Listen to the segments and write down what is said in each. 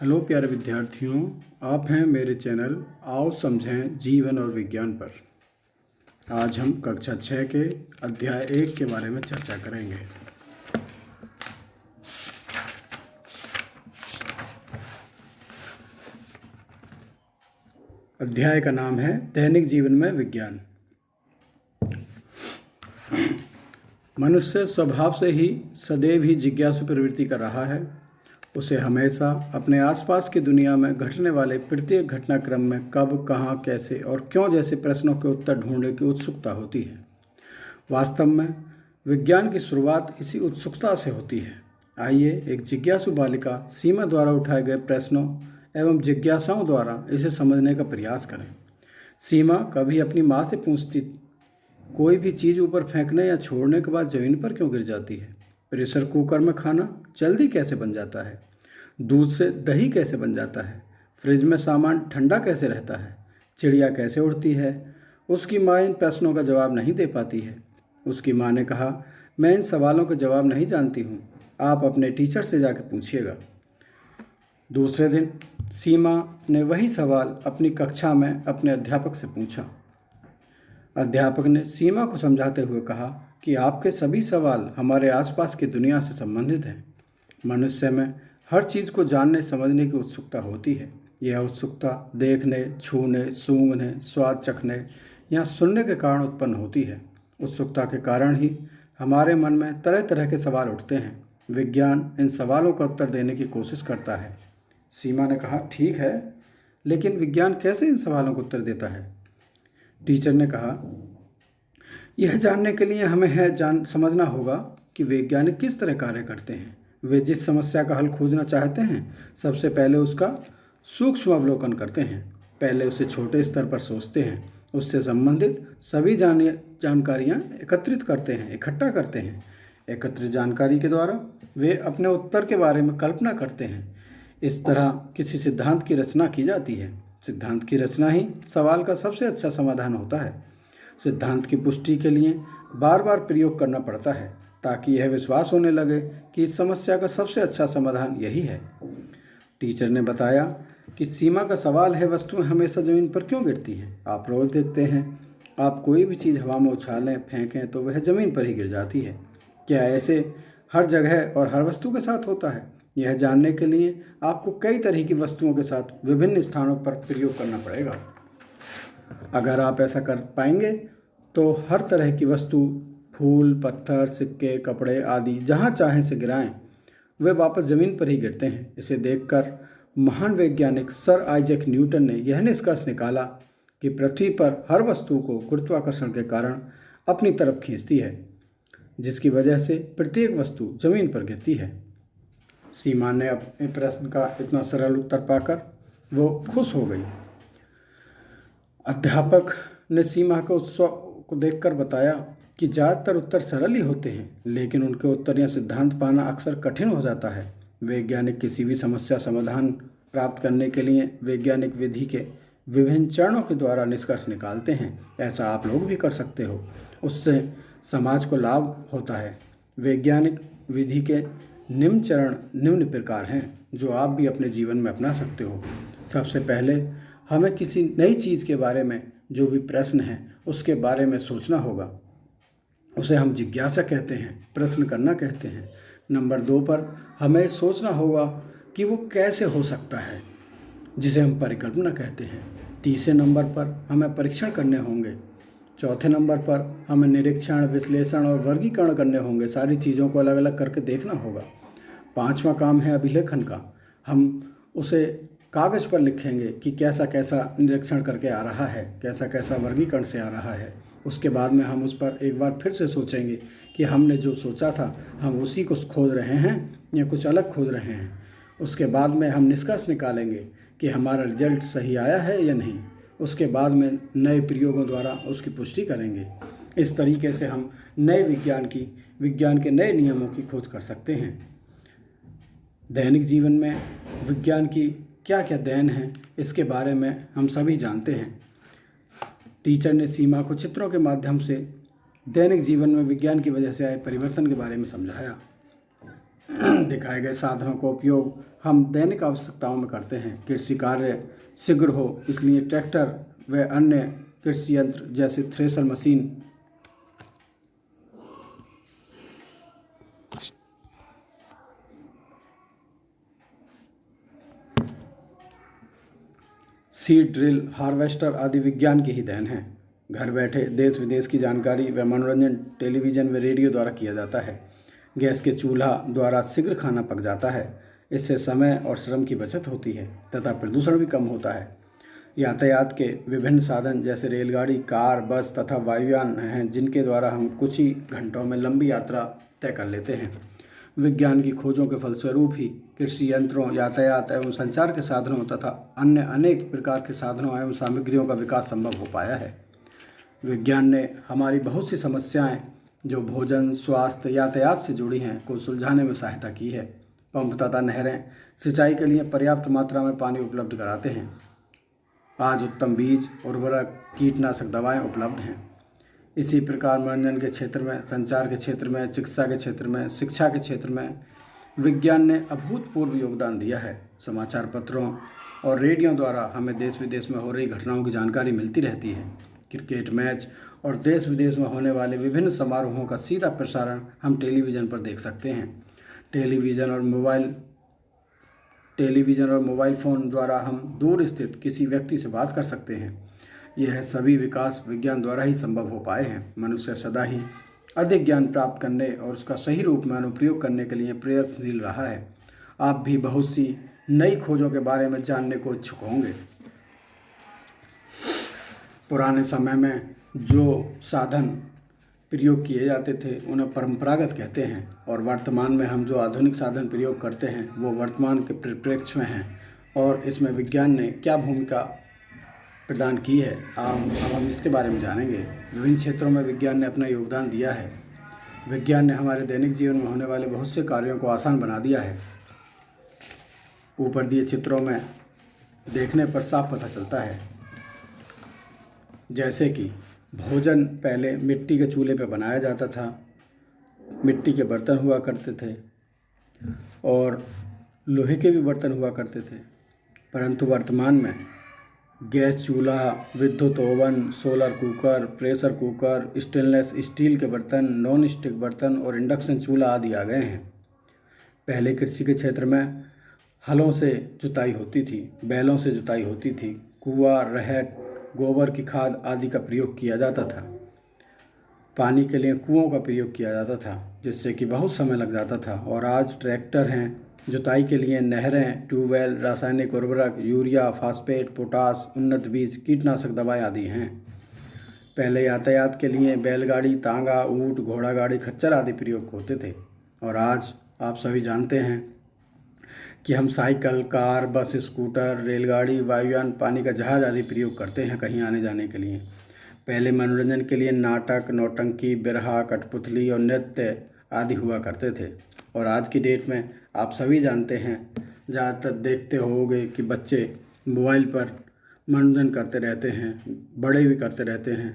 Hello प्यारे विद्यार्थियों, आप हैं मेरे चैनल आओ समझें जीवन और विज्ञान पर। आज हम कक्षा 6 के अध्याय 1 के बारे में चर्चा करेंगे। अध्याय का नाम है दैनिक जीवन में विज्ञान। मनुष्य स्वभाव से ही सदैव ही जिज्ञासु प्रवृत्ति कर रहा है। उसे हमेशा अपने आसपास की दुनिया में घटने वाले प्रत्येक घटनाक्रम में कब, कहाँ, कैसे और क्यों जैसे प्रश्नों के उत्तर ढूंढने की उत्सुकता होती है। वास्तव में विज्ञान की शुरुआत इसी उत्सुकता से होती है। आइए एक जिज्ञासु बालिका सीमा द्वारा उठाए गए प्रश्नों एवं जिज्ञासाओं द्वारा इसे समझने का प्रयास करें। सीमा कभी अपनी माँ से पूछती, कोई भी चीज़ ऊपर फेंकने या छोड़ने के बाद ज़मीन पर क्यों गिर जाती है? प्रेशर कुकर में खाना जल्दी कैसे बन जाता है? दूध से दही कैसे बन जाता है? फ्रिज में सामान ठंडा कैसे रहता है? चिड़िया कैसे उड़ती है? उसकी माँ इन प्रश्नों का जवाब नहीं दे पाती है। उसकी माँ ने कहा, मैं इन सवालों का जवाब नहीं जानती हूँ, आप अपने टीचर से जाकर पूछिएगा। दूसरे दिन सीमा ने वही सवाल अपनी कक्षा में अपने अध्यापक से पूछा। अध्यापक ने सीमा को समझाते हुए कहा कि आपके सभी सवाल हमारे आसपास की दुनिया से संबंधित हैं। मनुष्य में हर चीज़ को जानने समझने की उत्सुकता होती है। यह उत्सुकता देखने, छूने, सूंघने, स्वाद चखने या सुनने के कारण उत्पन्न होती है। उत्सुकता के कारण ही हमारे मन में तरह तरह के सवाल उठते हैं। विज्ञान इन सवालों का उत्तर देने की कोशिश करता है। सीमा ने कहा, ठीक है, लेकिन विज्ञान कैसे इन सवालों का उत्तर देता है? टीचर ने कहा, यह जानने के लिए हमें समझना होगा कि वैज्ञानिक किस तरह कार्य करते हैं। वे जिस समस्या का हल खोजना चाहते हैं, सबसे पहले उसका सूक्ष्म अवलोकन करते हैं। पहले उसे छोटे स्तर पर सोचते हैं, उससे संबंधित सभी जानकारियाँ एकत्रित करते हैं, इकट्ठा करते हैं। एकत्रित जानकारी के द्वारा वे अपने उत्तर के बारे में कल्पना करते हैं। इस तरह किसी सिद्धांत की रचना की जाती है। सिद्धांत की रचना ही सवाल का सबसे अच्छा समाधान होता है। सिद्धांत की पुष्टि के लिए बार बार प्रयोग करना पड़ता है ताकि यह विश्वास होने लगे कि इस समस्या का सबसे अच्छा समाधान यही है। टीचर ने बताया कि सीमा का सवाल है, वस्तुएं हमेशा ज़मीन पर क्यों गिरती हैं? आप रोज़ देखते हैं, आप कोई भी चीज़ हवा में उछालें, फेंकें तो वह ज़मीन पर ही गिर जाती है। क्या ऐसे हर जगह और हर वस्तु के साथ होता है? यह जानने के लिए आपको कई तरह की वस्तुओं के साथ विभिन्न स्थानों पर प्रयोग करना पड़ेगा। अगर आप ऐसा कर पाएंगे तो हर तरह की वस्तु, फूल, पत्थर, सिक्के, कपड़े आदि जहाँ चाहें से गिराएं, वे वापस ज़मीन पर ही गिरते हैं। इसे देखकर महान वैज्ञानिक सर आइजैक न्यूटन ने यह निष्कर्ष निकाला कि पृथ्वी पर हर वस्तु को गुरुत्वाकर्षण के कारण अपनी तरफ खींचती है, जिसकी वजह से प्रत्येक वस्तु ज़मीन पर गिरती है। सीमा ने अपने प्रश्न का इतना सरल उत्तर पाकर वो खुश हो गई। अध्यापक ने सीमा को उत्सव को देखकर बताया कि ज़्यादातर उत्तर सरल ही होते हैं, लेकिन उनके उत्तर या सिद्धांत पाना अक्सर कठिन हो जाता है। वैज्ञानिक किसी भी समस्या समाधान प्राप्त करने के लिए वैज्ञानिक विधि के विभिन्न चरणों के द्वारा निष्कर्ष निकालते हैं। ऐसा आप लोग भी कर सकते हो, उससे समाज को लाभ होता है। वैज्ञानिक विधि के निम्न चरण निम्न प्रकार हैं जो आप भी अपने जीवन में अपना सकते हो। सबसे पहले हमें किसी नई चीज़ के बारे में जो भी प्रश्न है उसके बारे में सोचना होगा। उसे हम जिज्ञासा कहते हैं, प्रश्न करना कहते हैं। नंबर 2 पर हमें सोचना होगा कि वो कैसे हो सकता है, जिसे हम परिकल्पना कहते हैं। तीसरे नंबर पर हमें परीक्षण करने होंगे। चौथे नंबर पर हमें निरीक्षण, विश्लेषण और वर्गीकरण करने होंगे। सारी चीज़ों को अलग अलग करके देखना होगा। 5वां काम है अभिलेखन का। हम उसे कागज़ पर लिखेंगे कि कैसा कैसा निरीक्षण करके आ रहा है, कैसा कैसा वर्गीकरण से आ रहा है। उसके बाद में हम उस पर एक बार फिर से सोचेंगे कि हमने जो सोचा था हम उसी को खोज रहे हैं या कुछ अलग खोज रहे हैं। उसके बाद में हम निष्कर्ष निकालेंगे कि हमारा रिजल्ट सही आया है या नहीं। उसके बाद में नए प्रयोगों द्वारा उसकी पुष्टि करेंगे। इस तरीके से हम नए विज्ञान के नए नियमों की खोज कर सकते हैं। दैनिक जीवन में विज्ञान की क्या क्या देन है, इसके बारे में हम सभी जानते हैं। टीचर ने सीमा को चित्रों के माध्यम से दैनिक जीवन में विज्ञान की वजह से आए परिवर्तन के बारे में समझाया। दिखाए गए साधनों का उपयोग हम दैनिक आवश्यकताओं में करते हैं। कृषि कार्य शीघ्र हो इसलिए ट्रैक्टर व अन्य कृषि यंत्र जैसे thresher machine seed drill harvester आदि विज्ञान की ही देन है। घर बैठे देश विदेश की जानकारी व मनोरंजन टेलीविज़न व रेडियो द्वारा किया जाता है। गैस के चूल्हा द्वारा शीघ्र खाना पक जाता है। इससे समय और श्रम की बचत होती है तथा प्रदूषण भी कम होता है। यातायात के विभिन्न साधन जैसे रेलगाड़ी, कार, बस तथा वायुयान हैं जिनके द्वारा हम कुछ ही घंटों में लंबी यात्रा तय कर लेते हैं। विज्ञान की खोजों के फलस्वरूप ही कृषि यंत्रों, यातायात एवं संचार के साधनों तथा अन्य अनेक प्रकार के साधनों एवं सामग्रियों का विकास संभव हो पाया है। विज्ञान ने हमारी बहुत सी समस्याएं जो भोजन, स्वास्थ्य, यातायात से जुड़ी हैं को सुलझाने में सहायता की है। पंप तथा नहरें सिंचाई के लिए पर्याप्त मात्रा में पानी उपलब्ध कराते हैं। आज उत्तम बीज, उर्वरक, कीटनाशक दवाएं उपलब्ध हैं। इसी प्रकार मनोरंजन के क्षेत्र में, संचार के क्षेत्र में, चिकित्सा के क्षेत्र में, शिक्षा के क्षेत्र में विज्ञान ने अभूतपूर्व योगदान दिया है। समाचार पत्रों और रेडियो द्वारा हमें देश विदेश में हो रही घटनाओं की जानकारी मिलती रहती है। क्रिकेट मैच और देश विदेश में होने वाले विभिन्न समारोहों का सीधा प्रसारण हम टेलीविज़न पर देख सकते हैं। टेलीविज़न और मोबाइल फ़ोन द्वारा हम दूर स्थित किसी व्यक्ति से बात कर सकते हैं। यह सभी विकास विज्ञान द्वारा ही संभव हो पाए हैं। मनुष्य सदा ही अधिक ज्ञान प्राप्त करने और उसका सही रूप में अनुप्रयोग करने के लिए प्रयत्नशील रहा है। आप भी बहुत सी नई खोजों के बारे में जानने को इच्छुक होंगे। पुराने समय में जो साधन प्रयोग किए जाते थे उन्हें परंपरागत कहते हैं और वर्तमान में हम जो आधुनिक साधन प्रयोग करते हैं वो वर्तमान के परिप्रेक्ष्य में हैं और इसमें विज्ञान ने क्या भूमिका प्रदान की है अब हम इसके बारे में जानेंगे। विभिन्न क्षेत्रों में विज्ञान ने अपना योगदान दिया है। विज्ञान ने हमारे दैनिक जीवन में होने वाले बहुत से कार्यों को आसान बना दिया है। ऊपर दिए चित्रों में देखने पर साफ पता चलता है। जैसे कि भोजन पहले मिट्टी के चूल्हे पर बनाया जाता था, मिट्टी के बर्तन हुआ करते थे और लोहे के भी बर्तन हुआ करते थे, परंतु वर्तमान में गैस चूल्हा, विद्युत oven, solar cooker, pressure cooker, stainless steel के बर्तन, नॉन स्टिक बर्तन और इंडक्शन चूल्हा आदि आ गए हैं। पहले कृषि के क्षेत्र में हलों से जुताई होती थी, बैलों से जुताई होती थी, कुआं, रहट, गोबर की खाद आदि का प्रयोग किया जाता था। पानी के लिए कुओं का प्रयोग किया जाता था जिससे कि बहुत समय लग जाता था और आज ट्रैक्टर हैं, जुताई के लिए नहरें, ट्यूबवेल, रासायनिक उर्वरक, यूरिया, फास्फेट, पोटास, उन्नत बीज, कीटनाशक दवाएं आदि हैं। पहले यातायात के लिए बैलगाड़ी, तांगा, ऊंट, घोड़ा गाड़ी, खच्चर आदि प्रयोग होते थे और आज आप सभी जानते हैं कि हम साइकिल, कार, बस, स्कूटर, रेलगाड़ी, वायुयान, पानी का जहाज़ आदि प्रयोग करते हैं कहीं आने जाने के लिए। पहले मनोरंजन के लिए नाटक, नौटंकी, बिरहा, कठपुतली और नृत्य आदि हुआ करते थे और आज की डेट में आप सभी जानते हैं, ज़्यादातर देखते होंगे कि बच्चे मोबाइल पर मनोरंजन करते रहते हैं, बड़े भी करते रहते हैं।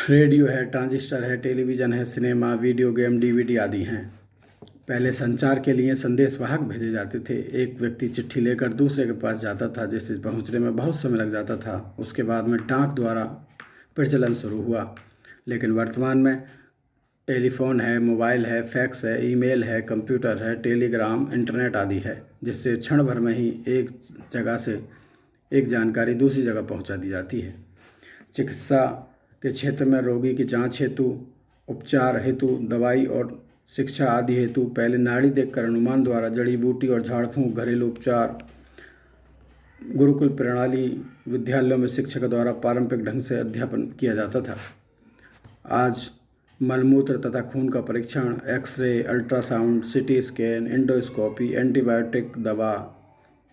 रेडियो है, ट्रांजिस्टर है, टेलीविज़न है, सिनेमा, वीडियो गेम, डीवीडी आदि हैं। पहले संचार के लिए संदेशवाहक भेजे जाते थे। एक व्यक्ति चिट्ठी लेकर दूसरे के पास जाता था जिससे पहुंचने में बहुत समय लग जाता था। उसके बाद में डाक द्वारा प्रचलन शुरू हुआ, लेकिन वर्तमान में टेलीफोन है, मोबाइल है, फैक्स है, ईमेल है, कंप्यूटर है, टेलीग्राम, इंटरनेट आदि है जिससे क्षण भर में ही एक जगह से एक जानकारी दूसरी जगह पहुंचा दी जाती है। चिकित्सा के क्षेत्र में रोगी की जांच हेतु, उपचार हेतु दवाई और शिक्षा आदि हेतु पहले नाड़ी देखकर अनुमान द्वारा जड़ी बूटी और झाड़ फूंक, घरेलू उपचार, गुरुकुल प्रणाली, विद्यालयों में शिक्षक द्वारा पारंपरिक ढंग से अध्यापन किया जाता था। आज मलमूत्र तथा खून का परीक्षण, x-ray, ultrasound, CT scan, endoscopy, antibiotic दवा,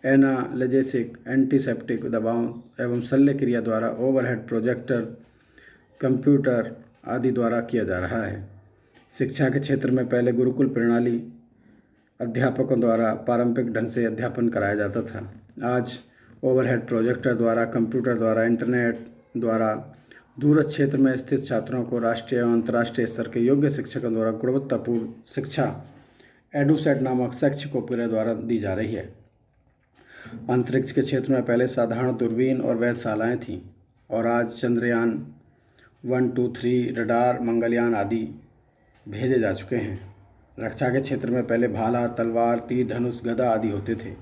एनाल्जेसिक, एंटीसेप्टिक दवाओं एवं शल्य क्रिया द्वारा ओवरहेड प्रोजेक्टर, कंप्यूटर आदि द्वारा किया जा रहा है। शिक्षा के क्षेत्र में पहले गुरुकुल प्रणाली अध्यापकों द्वारा पारंपरिक ढंग से अध्यापन कराया जाता था। आज ओवरहेड प्रोजेक्टर द्वारा, कंप्यूटर द्वारा, इंटरनेट द्वारा दूरस्थ क्षेत्र में स्थित छात्रों को राष्ट्रीय एवं अंतर्राष्ट्रीय स्तर के योग्य शिक्षकों द्वारा गुणवत्तापूर्ण शिक्षा एडुसेट नामक शैक्षिक उपग्रह द्वारा दी जा रही है। अंतरिक्ष के क्षेत्र में पहले साधारण दूरबीन और वेधशालाएँ थीं और आज चंद्रयान 1, 2, 3, रडार, मंगलयान आदि भेजे जा चुके हैं। रक्षा के क्षेत्र में पहले भाला, तलवार, तीर धनुष, गदा आदि होते थे।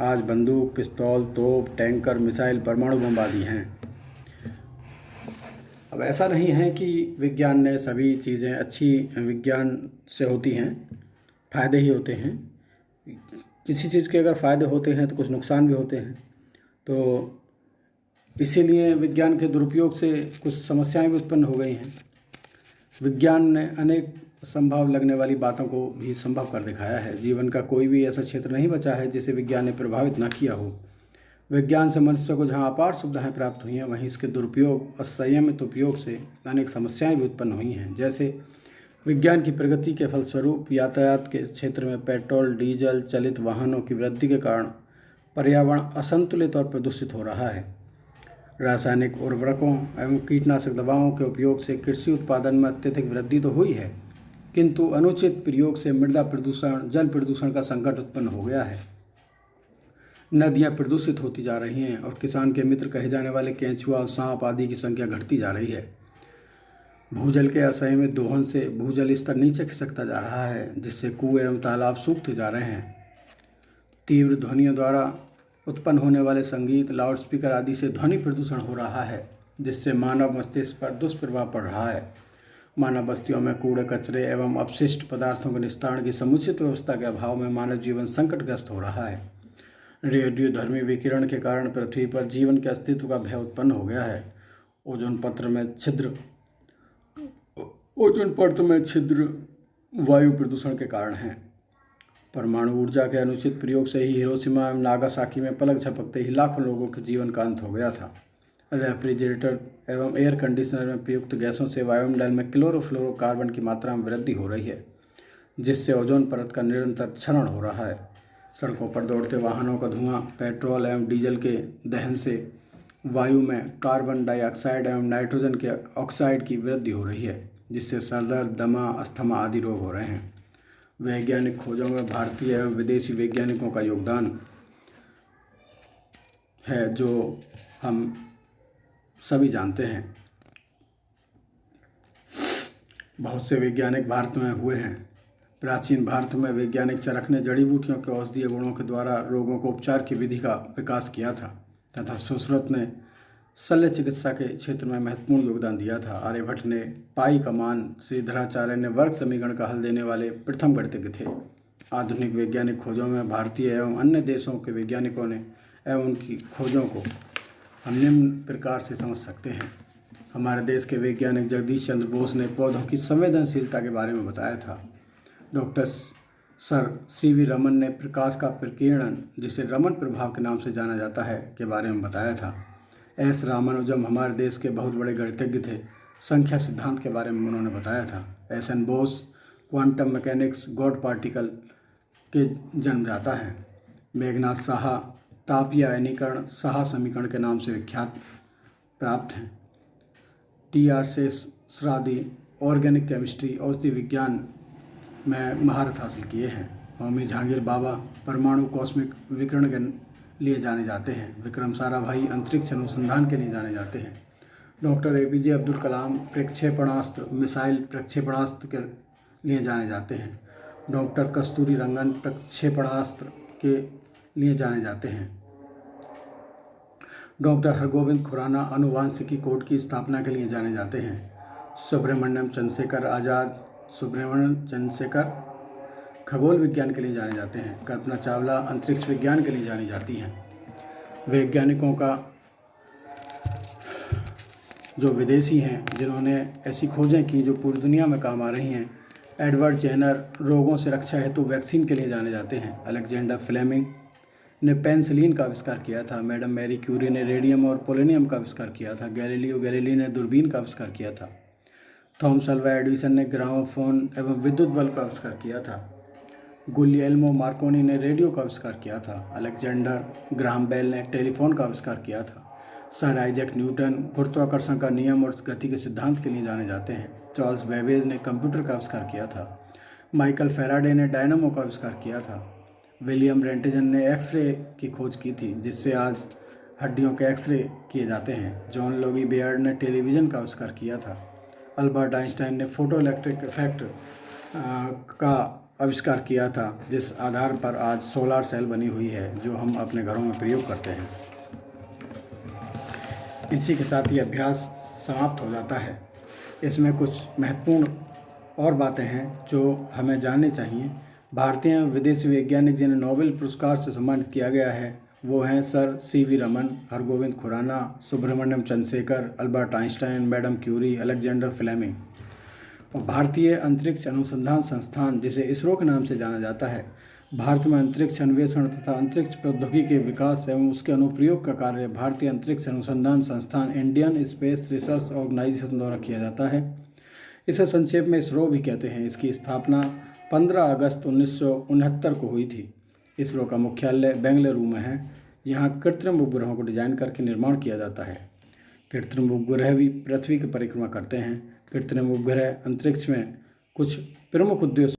आज बंदूक, पिस्तौल, तोप, टैंकर, मिसाइल, परमाणु बम आदि हैं। अब ऐसा नहीं है कि विज्ञान ने सभी चीज़ें अच्छी विज्ञान से होती हैं, फ़ायदे ही होते हैं। किसी चीज़ के अगर फ़ायदे होते हैं तो कुछ नुकसान भी होते हैं। तो इसीलिए विज्ञान के दुरुपयोग से कुछ समस्याएं भी उत्पन्न हो गई हैं। विज्ञान ने अनेक असंभव लगने वाली बातों को भी संभव कर दिखाया है। जीवन का कोई भी ऐसा क्षेत्र नहीं बचा है जिसे विज्ञान ने प्रभावित न किया हो। विज्ञान से मनुष्य को जहाँ अपार सुविधाएं प्राप्त हुई हैं, वहीं इसके दुरुपयोग, असंयमित उपयोग से अनेक समस्याएं भी उत्पन्न हुई हैं। जैसे विज्ञान की प्रगति के फलस्वरूप यातायात के क्षेत्र में पेट्रोल, डीजल चालित वाहनों की वृद्धि के कारण पर्यावरण असंतुलित और प्रदूषित हो रहा है। रासायनिक उर्वरकों एवं कीटनाशक दवाओं के उपयोग से कृषि उत्पादन में अत्यधिक वृद्धि तो हुई है, किंतु अनुचित प्रयोग से मृदा प्रदूषण, जल प्रदूषण का संकट उत्पन्न हो गया है। नदियां प्रदूषित होती जा रही हैं और किसान के मित्र कहे जाने वाले केंचुआ, सांप आदि की संख्या घटती जा रही है। भूजल के असंयमित दोहन से भूजल स्तर नीचे खिसकता जा रहा है, जिससे कुएं एवं तालाब सूखते जा रहे हैं। तीव्र ध्वनियों द्वारा उत्पन्न होने वाले संगीत, लाउडस्पीकर आदि से ध्वनि प्रदूषण हो रहा है, जिससे मानव मस्तिष्क पर दुष्प्रभाव पड़ रहा है। मानव बस्तियों में कूड़े कचरे एवं अपशिष्ट पदार्थों के निस्तारण की समुचित व्यवस्था के अभाव में मानव जीवन संकटग्रस्त हो रहा है। रेडियोधर्मी विकिरण के कारण पृथ्वी पर जीवन के अस्तित्व का भय उत्पन्न हो गया है। ओजोन परत में छिद्र वायु प्रदूषण के कारण हैं। परमाणु ऊर्जा के अनुचित प्रयोग से ही हिरोशिमा एवं नागासाकी में पलक झपकते ही लाखों लोगों के जीवन का अंत हो गया था। रेफ्रिजरेटर एवं एयर कंडीशनर में प्रयुक्त गैसों से वायुमंडल में क्लोरोफ्लोरोकार्बन की मात्रा में वृद्धि हो रही है, जिससे ओजोन परत का निरंतर क्षरण हो रहा है। सड़कों पर दौड़ते वाहनों का धुआं, पेट्रोल एवं डीजल के दहन से वायु में कार्बन डाइऑक्साइड एवं नाइट्रोजन के ऑक्साइड की वृद्धि हो रही है, जिससे सरदर्द, दमा, अस्थमा आदि रोग हो रहे हैं। वैज्ञानिक खोजों में भारतीय एवं विदेशी वैज्ञानिकों का योगदान है, जो हम सभी जानते हैं। बहुत से वैज्ञानिक भारत में हुए हैं। प्राचीन भारत में वैज्ञानिक चरक ने जड़ी बूटियों के औषधीय गुणों के द्वारा रोगों को उपचार की विधि का विकास किया था तथा सुश्रुत ने शल्य चिकित्सा के क्षेत्र में महत्वपूर्ण योगदान दिया था। आर्यभट्ट ने पाई का मान, श्रीधराचार्य ने वर्ग समीकरण का हल देने वाले प्रथम गणितज्ञ थे। आधुनिक वैज्ञानिक खोजों में भारतीय एवं अन्य देशों के वैज्ञानिकों ने एवं उनकी खोजों को हम निम्न प्रकार से समझ सकते हैं। हमारे देश के वैज्ञानिक जगदीश चंद्र बोस ने पौधों की संवेदनशीलता के बारे में बताया था। डॉक्टर सर सीवी रमन ने प्रकाश का प्रकीर्णन, जिसे रमन प्रभाव के नाम से जाना जाता है, के बारे में बताया था। एस रामानुजम हमारे देश के बहुत बड़े गणितज्ञ थे। संख्या सिद्धांत के बारे में उन्होंने बताया था। S N Bose quantum mechanics, god particle के जन्मदाता हैं। मेघनाथ साहा तापीय आयनीकरण साहा समीकरण के नाम से विख्यात प्राप्त हैं। टी.आर. शेषरादी ऑर्गेनिक केमिस्ट्री, औषधि विज्ञान में महारत हासिल किए हैं। होमी जहांगीर बाबा परमाणु कॉस्मिक विकिरण के लिए जाने जाते हैं। विक्रम साराभाई अंतरिक्ष अनुसंधान के लिए जाने जाते हैं। Doctor APJ Abdul Kalam प्रक्षेपणास्त्र, missile प्रक्षेपणास्त्र के लिए जाने जाते हैं। डॉक्टर कस्तूरी रंगन प्रक्षेपणास्त्र के लिए जाने जाते हैं। डॉक्टर हरगोविंद खुराना आनुवांशिकी कोड की स्थापना के लिए जाने जाते हैं। सुब्रमण्यम चंद्रशेखर खगोल विज्ञान के लिए जाने जाते हैं। कल्पना चावला अंतरिक्ष विज्ञान के लिए जानी जाती हैं। वैज्ञानिकों का जो विदेशी हैं, जिन्होंने ऐसी खोजें की जो पूरी दुनिया में काम आ रही हैं। एडवर्ड जेनर रोगों से रक्षा हेतु वैक्सीन के लिए जाने जाते हैं। अलेक्जेंडर फ्लेमिंग ने पेनिसिलिन का आविष्कार किया था। मैडम मैरी क्यूरी ने रेडियम और पोलोनियम का आविष्कार किया था। गैलीलियो गैलीली ने दूरबीन का आविष्कार किया था। थॉमस अल्वा एडिसन ने ग्रामोफोन एवं विद्युत बल्ब का आविष्कार किया था। गुलियल्मो मार्कोनी ने रेडियो का आविष्कार किया था। अलेक्जेंडर ग्राहम बेल ने टेलीफोन का आविष्कार किया था। सर आइजैक न्यूटन गुरुत्वाकर्षण का नियम और गति के सिद्धांत के लिए जाने जाते हैं। चार्ल्स बेबेज ने कंप्यूटर का आविष्कार किया था। माइकल फैराडे ने डायनामो का आविष्कार किया था। विलियम रेंटजन ने एक्सरे की खोज की थी, जिससे आज हड्डियों के एक्सरे किए जाते हैं। जॉन लोगी बेयर्ड ने टेलीविज़न का आविष्कार किया था। अल्बर्ट आइंस्टाइन ने फोटो इलेक्ट्रिक इफेक्ट का आविष्कार किया था, जिस आधार पर आज सोलर सेल बनी हुई है, जो हम अपने घरों में प्रयोग करते हैं। इसी के साथ ये अभ्यास समाप्त हो जाता है। इसमें कुछ महत्वपूर्ण और बातें हैं जो हमें जाननी चाहिए। भारतीय विदेशी वैज्ञानिक जिन्हें नोबेल पुरस्कार से सम्मानित किया गया है वो हैं sir C V. Raman, Hargobind Khorana, Subrahmanyan Chandrasekhar, Albert Einstein, madam Curie, Alexander Fleming. और भारतीय अंतरिक्ष अनुसंधान संस्थान, जिसे इसरो के नाम से जाना जाता है, भारत में अंतरिक्ष अन्वेषण तथा अंतरिक्ष प्रौद्योगिकी के विकास एवं उसके अनुप्रयोग का कार्य भारतीय अंतरिक्ष अनुसंधान संस्थान इंडियन स्पेस रिसर्च ऑर्गेनाइजेशन द्वारा किया जाता है। इसे संक्षेप में इसरो भी कहते हैं। इसकी स्थापना 15 अगस्त 1969 को हुई थी। इसरो का मुख्यालय बेंगलुरु में है। यहाँ कृत्रिम उपग्रहों को डिजाइन करके निर्माण किया जाता है। कृत्रिम उपग्रह भी पृथ्वी की परिक्रमा करते हैं। कृत्रिम उपग्रह अंतरिक्ष में कुछ प्रमुख उद्देश्य